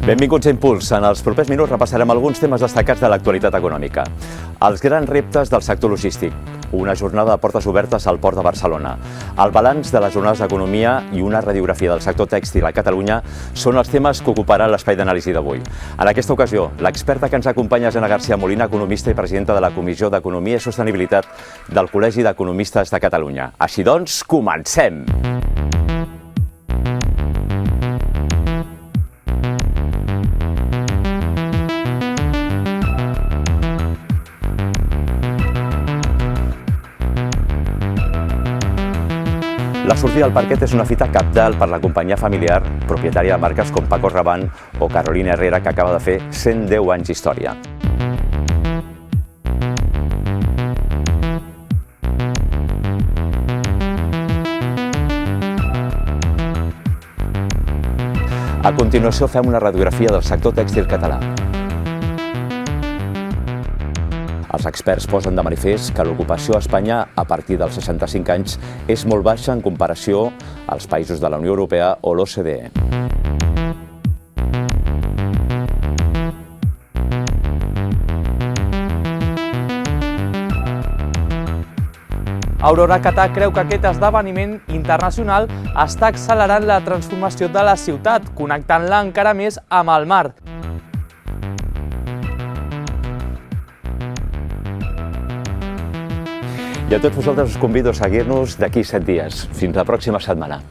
Benvinguts a Impuls. En els propers minuts repassarem alguns temes destacats de l'actualitat econòmica. Els grans reptes del sector logístic, una jornada de portes obertes al Port de Barcelona, el balanç de les jornades d'economia i una radiografia del sector tèxtil a Catalunya són els temes que ocuparan l'espai d'anàlisi d'avui. En aquesta ocasió, l'experta que ens acompanya és Anna García Molina, economista i presidenta de la Comissió d'Economia i Sostenibilitat del Col·legi d'Economistes de Catalunya. Així doncs, comencem! La sortida al parquet és una fita cabdal per la companyia familiar, propietària de marques com Paco Rabanne o Carolina Herrera, que acaba de fer 110 anys d'història. A continuació fem una radiografia del sector tèxtil català. Els experts posen de manifest que l'ocupació a Espanya a partir dels 65 anys és molt baixa en comparació als països de la Unió Europea o l'OCDE. Aurora Catà creu que aquest esdeveniment internacional està accelerant la transformació de la ciutat, connectant-la encara més amb el mar. I a tots vosaltres us convido a seguir-nos d'aquí 7 dies. Fins la pròxima setmana.